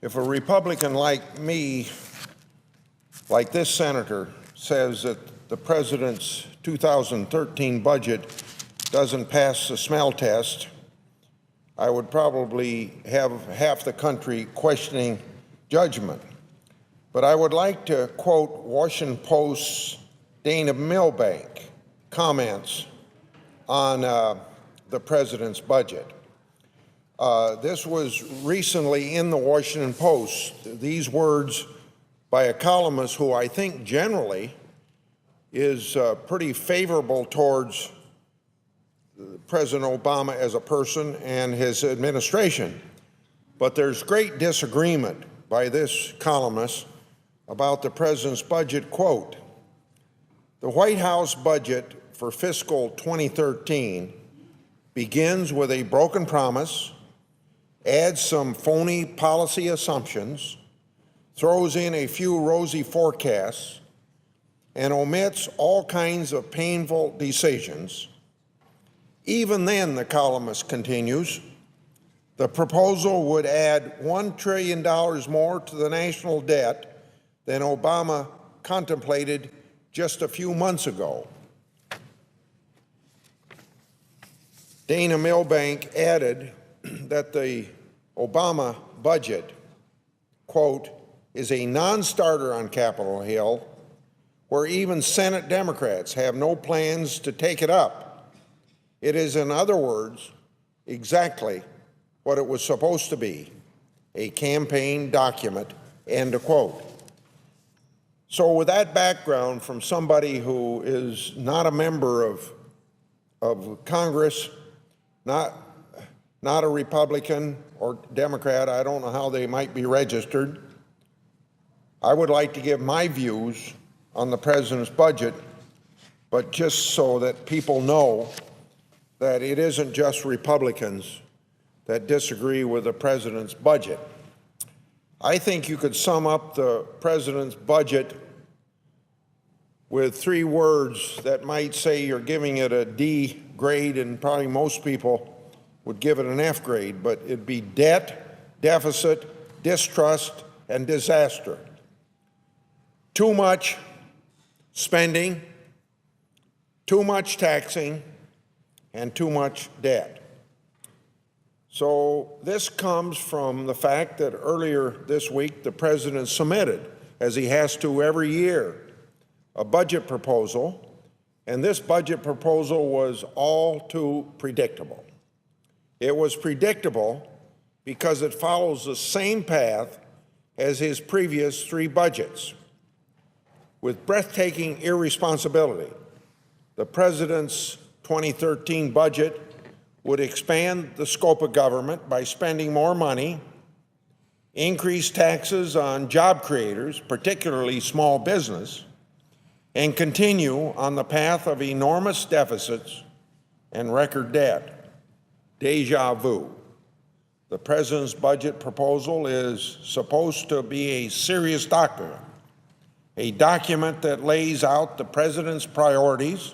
If a Republican like me, like this senator, says that the president's 2013 budget doesn't pass the smell test, I would probably have half the country questioning judgment. But I would like to quote Washington Post's Dana Milbank comments on the president's budget. This was recently in the Washington Post. These words by a columnist who I think generally is pretty favorable towards President Obama as a person and his administration. But there's great disagreement by this columnist about the president's budget. Quote, "The White House budget for fiscal 2013 begins with a broken promise, adds some phony policy assumptions, throws in a few rosy forecasts, and omits all kinds of painful decisions. Even then," the columnist continues, "the proposal would add $1 trillion more to the national debt than Obama contemplated just a few months ago." Dana Milbank added that the Obama budget, quote, "is a non-starter on Capitol Hill, where even Senate Democrats have no plans to take it up. It is, in other words, exactly what it was supposed to be, a campaign document," end of quote. So with that background from somebody who is not a member of Congress, not a Republican or Democrat, I don't know how they might be registered, I would like to give my views on the president's budget, but just so that people know that it isn't just Republicans that disagree with the president's budget. I think you could sum up the president's budget with 3 words that might say you're giving it a D grade, and probably most people would give it an F grade, but it'd be debt, deficit, distrust, and disaster. Too much spending, too much taxing, and too much debt. So this comes from the fact that earlier this week the president submitted, as he has to every year, a budget proposal, and this budget proposal was all too predictable. It was predictable because it follows the same path as his previous 3 budgets. With breathtaking irresponsibility, the president's 2013 budget would expand the scope of government by spending more money, increase taxes on job creators, particularly small business, and continue on the path of enormous deficits and record debt. Deja vu. The president's budget proposal is supposed to be a serious document, a document that lays out the president's priorities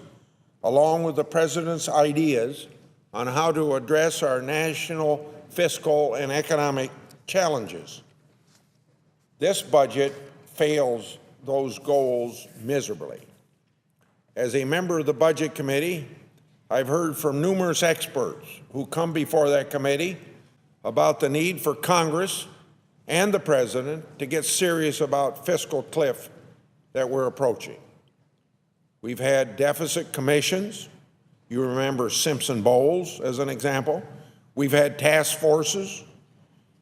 along with the president's ideas on how to address our national fiscal and economic challenges. This budget fails those goals miserably. As a member of the Budget Committee, I've heard from numerous experts who come before that committee about the need for Congress and the president to get serious about fiscal cliff that we're approaching. We've had deficit commissions. You remember Simpson-Bowles as an example. We've had task forces,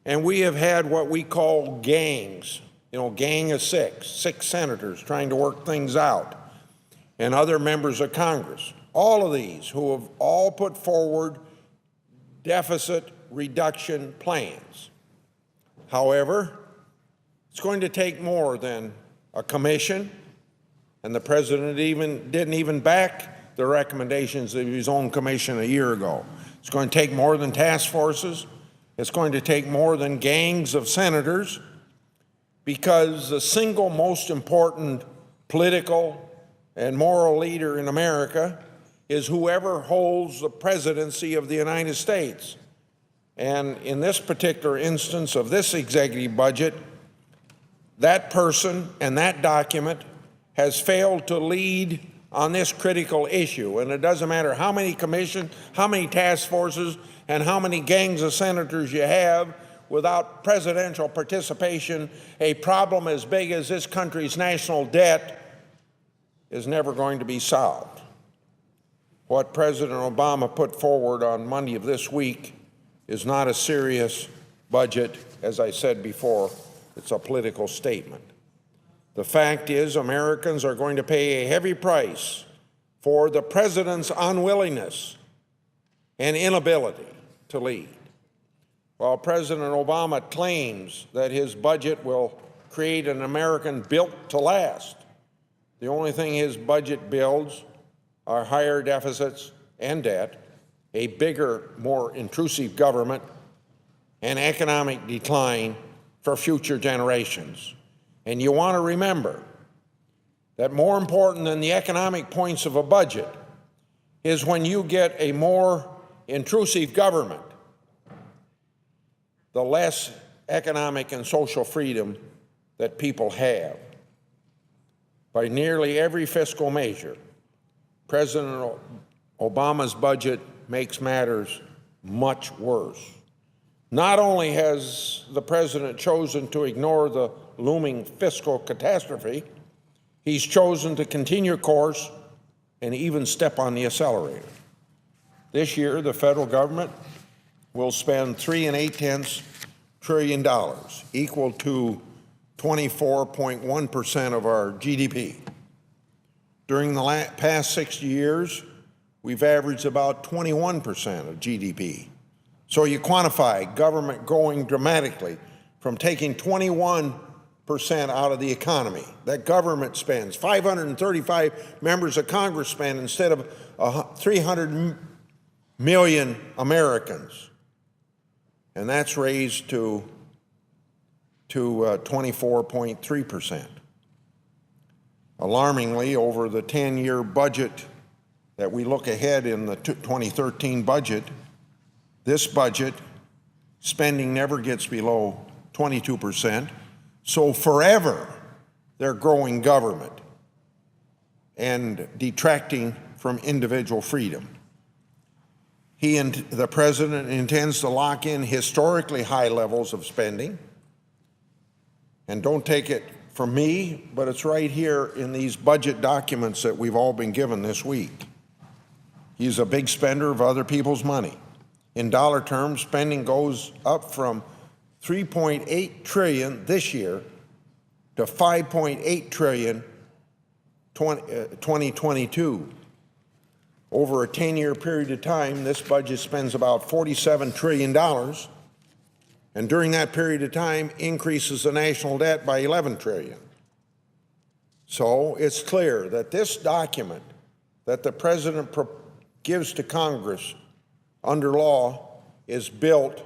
and we have had what we call gangs, gang of six senators trying to work things out, and other members of Congress. All of these who have all put forward deficit reduction plans. However, it's going to take more than a commission, and the president didn't even back the recommendations of his own commission a year ago. It's going to take more than task forces. It's going to take more than gangs of senators, because the single most important political and moral leader in America is whoever holds the presidency of the United States. And in this particular instance of this executive budget, that person and that document has failed to lead on this critical issue. And it doesn't matter how many commissions, how many task forces, and how many gangs of senators you have, without presidential participation, a problem as big as this country's national debt is never going to be solved. What President Obama put forward on Monday of this week is not a serious budget. As I said before, it's a political statement. The fact is, Americans are going to pay a heavy price for the president's unwillingness and inability to lead. While President Obama claims that his budget will create an American built to last, the only thing his budget builds are higher deficits and debt, a bigger, more intrusive government, and economic decline for future generations. And you want to remember that more important than the economic points of a budget is when you get a more intrusive government, the less economic and social freedom that people have. By nearly every fiscal measure, President Obama's budget makes matters much worse. Not only has the president chosen to ignore the looming fiscal catastrophe, he's chosen to continue course and even step on the accelerator. This year, the federal government will spend $3.8 trillion, equal to 24.1% of our GDP. During the past 60 years, we've averaged about 21% of GDP. So you quantify government growing dramatically from taking 21% out of the economy that government spends, 535 members of Congress spend instead of 300 million Americans. And that's raised to 24.3%. Alarmingly, over the 10-year budget that we look ahead in the 2013 budget, this budget spending never gets below 22%. So forever, they're growing government and detracting from individual freedom. He and the president intends to lock in historically high levels of spending. And don't take it from me, but it's right here in these budget documents that we've all been given this week. He's a big spender of other people's money. In dollar terms, spending goes up from $3.8 trillion this year to $5.8 trillion 2022. Over a 10-year period of time, this budget spends about $47 trillion, and during that period of time, increases the national debt by $11 trillion. So it's clear that this document that the president gives to Congress under law is built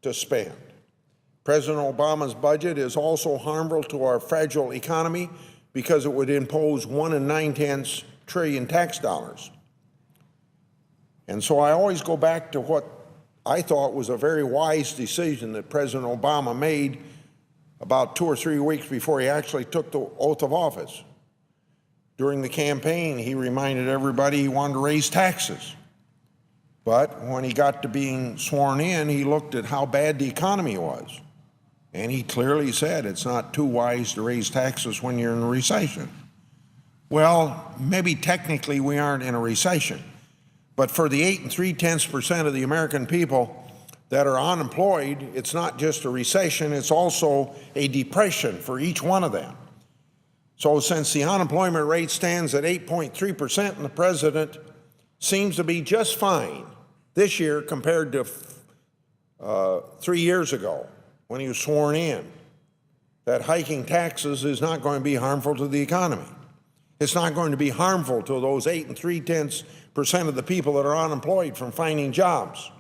to spend. President Obama's budget is also harmful to our fragile economy because it would impose 1 9/10 trillion tax dollars. And so I always go back to what I thought was a very wise decision that President Obama made about 2 or 3 weeks before he actually took the oath of office. During the campaign, he reminded everybody he wanted to raise taxes. But when he got to being sworn in, he looked at how bad the economy was. And he clearly said it's not too wise to raise taxes when you're in a recession. Well, maybe technically we aren't in a recession. But for the 8 3/10% of the American people that are unemployed, it's not just a recession, it's also a depression for each one of them. So since the unemployment rate stands at 8.3% and the president seems to be just fine this year compared to 3 years ago when he was sworn in, that hiking taxes is not going to be harmful to the economy. It's not going to be harmful to those 8 3/10% of the people that are unemployed from finding jobs.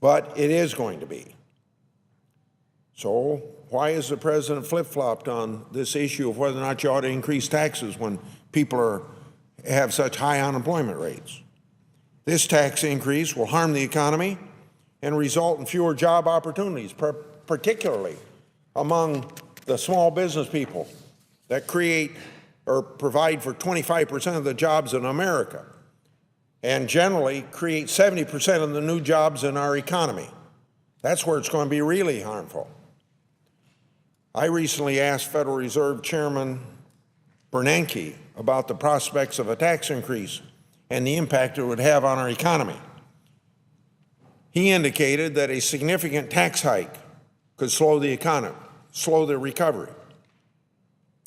But it is going to be. So why is the president flip-flopped on this issue of whether or not you ought to increase taxes when people have such high unemployment rates? This tax increase will harm the economy and result in fewer job opportunities, particularly among the small business people that create or provide for 25% of the jobs in America and generally create 70% of the new jobs in our economy. That's where it's going to be really harmful. I recently asked Federal Reserve Chairman Bernanke about the prospects of a tax increase and the impact it would have on our economy. He indicated that a significant tax hike could slow the economy, slow the recovery.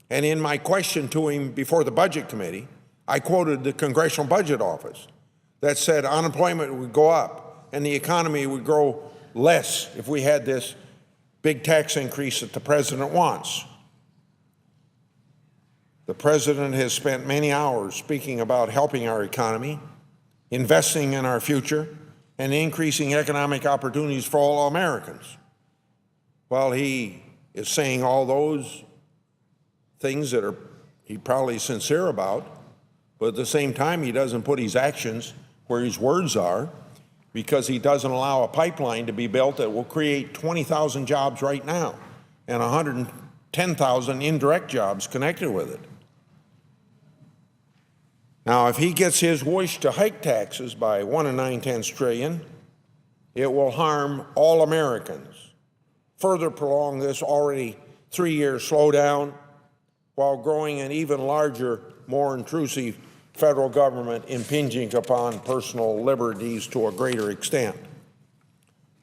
And in my question to him before the Budget Committee, I quoted the Congressional Budget Office that said unemployment would go up and the economy would grow less if we had this big tax increase that the president wants. The president has spent many hours speaking about helping our economy, investing in our future, and increasing economic opportunities for all Americans. While he is saying all those things that he's probably sincere about, but at the same time he doesn't put his actions where his words are, because he doesn't allow a pipeline to be built that will create 20,000 jobs right now and 110,000 indirect jobs connected with it. Now, if he gets his wish to hike taxes by 1 9/10 trillion, it will harm all Americans, further prolong this already 3-year slowdown, while growing an even larger, more intrusive federal government impinging upon personal liberties to a greater extent.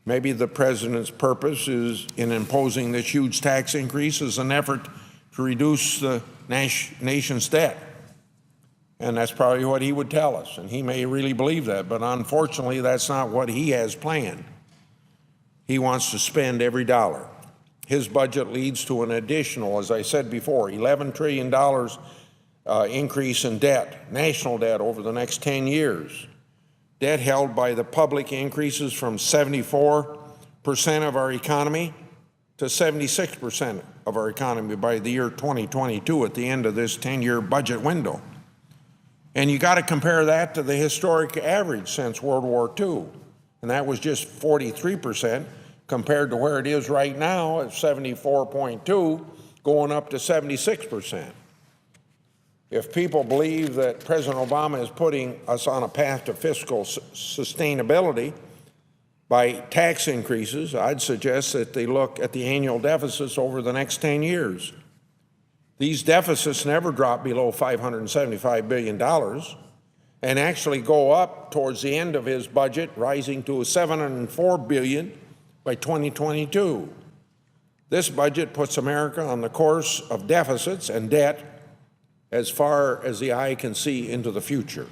Maybe the president's purpose is in imposing this huge tax increase as an effort to reduce the nation's debt. And that's probably what he would tell us, and he may really believe that, but unfortunately that's not what he has planned. He wants to spend every dollar. His budget leads to an additional, as I said before, $11 trillion increase in debt, national debt, over the next 10 years. Debt held by the public increases from 74% of our economy to 76% of our economy by the year 2022 at the end of this 10-year budget window. And you got to compare that to the historic average since World War II, and that was just 43% compared to where it is right now at 74.2, going up to 76%. If people believe that President Obama is putting us on a path to fiscal sustainability by tax increases, I'd suggest that they look at the annual deficits over the next 10 years. These deficits never drop below $575 billion and actually go up towards the end of his budget, rising to $704 billion by 2022. This budget puts America on the course of deficits and debt as far as the eye can see into the future.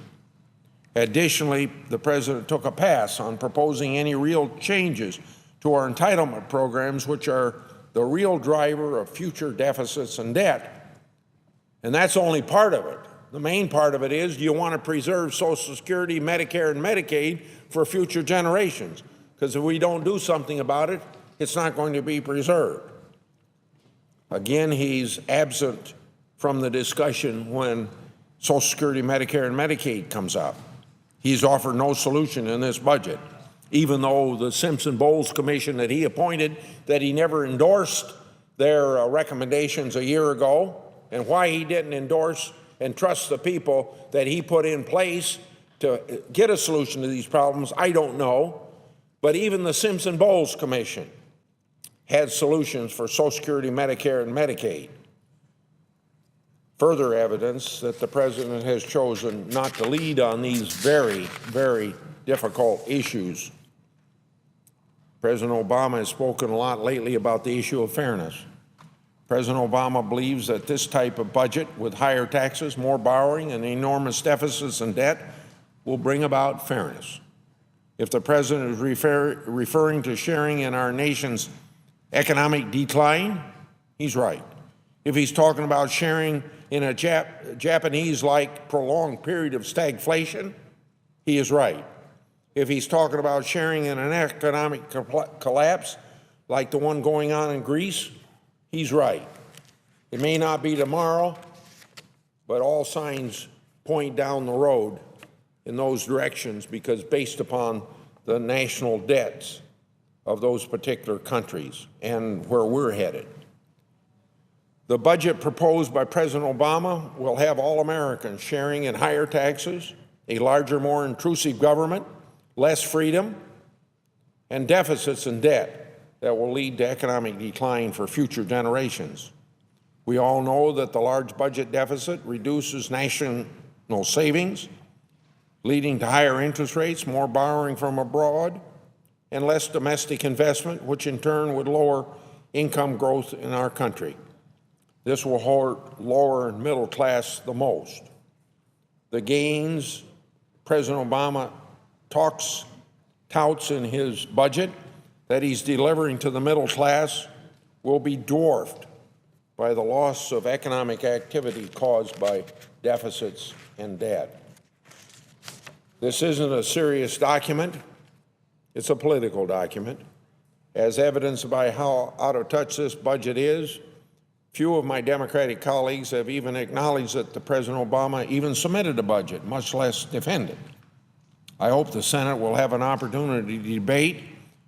Additionally, the president took a pass on proposing any real changes to our entitlement programs, which are the real driver of future deficits and debt. And that's only part of it. The main part of it is, do you want to preserve Social Security, Medicare, and Medicaid for future generations? Because if we don't do something about it, it's not going to be preserved. Again, he's absent from the discussion when Social Security, Medicare, and Medicaid comes up. He's offered no solution in this budget, even though the Simpson-Bowles Commission that he appointed, that he never endorsed their recommendations a year ago, and why he didn't endorse and trust the people that he put in place to get a solution to these problems, I don't know. But even the Simpson-Bowles Commission had solutions for Social Security, Medicare, and Medicaid. Further evidence that the president has chosen not to lead on these very, very difficult issues. President Obama has spoken a lot lately about the issue of fairness. President Obama believes that this type of budget with higher taxes, more borrowing, and enormous deficits and debt will bring about fairness. If the president is referring to sharing in our nation's economic decline, he's right. If he's talking about sharing in a Japanese-like prolonged period of stagflation, he is right. If he's talking about sharing in an economic collapse like the one going on in Greece, he's right. It may not be tomorrow, but all signs point down the road in those directions, because based upon the national debts of those particular countries and where we're headed. The budget proposed by President Obama will have all Americans sharing in higher taxes, a larger, more intrusive government, less freedom, and deficits and debt that will lead to economic decline for future generations. We all know that the large budget deficit reduces national savings, leading to higher interest rates, more borrowing from abroad, and less domestic investment, which in turn would lower income growth in our country. This will hurt lower and middle class the most. The gains President Obama touts in his budget that he's delivering to the middle class will be dwarfed by the loss of economic activity caused by deficits and debt. This isn't a serious document. It's a political document. As evidenced by how out of touch this budget is, few of my Democratic colleagues have even acknowledged that President Obama even submitted a budget, much less defend it. I hope the Senate will have an opportunity to debate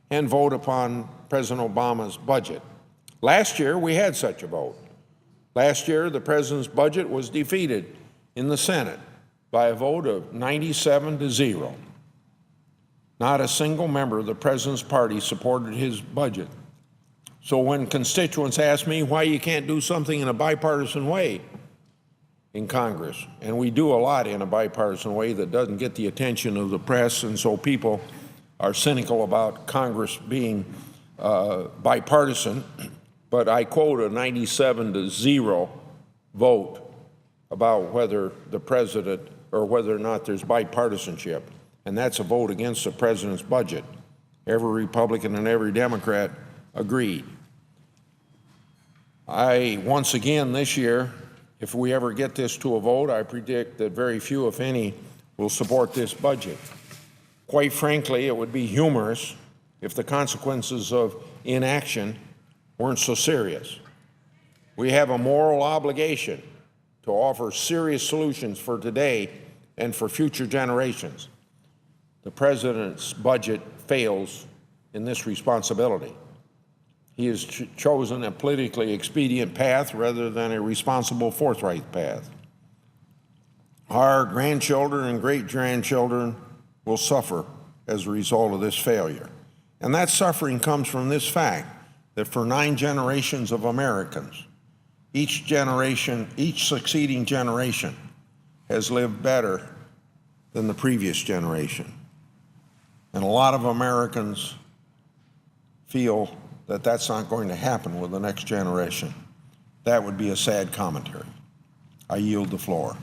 and vote upon President Obama's budget. Last year, we had such a vote. Last year, the President's budget was defeated in the Senate by a vote of 97-0. Not a single member of the President's party supported his budget. So when constituents ask me why you can't do something in a bipartisan way in Congress, and we do a lot in a bipartisan way that doesn't get the attention of the press, and so people are cynical about Congress being bipartisan, but I quote a 97-0 vote about whether the president or whether or not there's bipartisanship, and that's a vote against the president's budget. Every Republican and every Democrat agreed. Once again this year, if we ever get this to a vote, I predict that very few, if any, will support this budget. Quite frankly, it would be humorous if the consequences of inaction weren't so serious. We have a moral obligation to offer serious solutions for today and for future generations. The president's budget fails in this responsibility. He has chosen a politically expedient path rather than a responsible, forthright path. Our grandchildren and great-grandchildren will suffer as a result of this failure. And that suffering comes from this fact that for 9 generations of Americans, each succeeding generation has lived better than the previous generation. And a lot of Americans feel that that's not going to happen with the next generation. That would be a sad commentary. I yield the floor.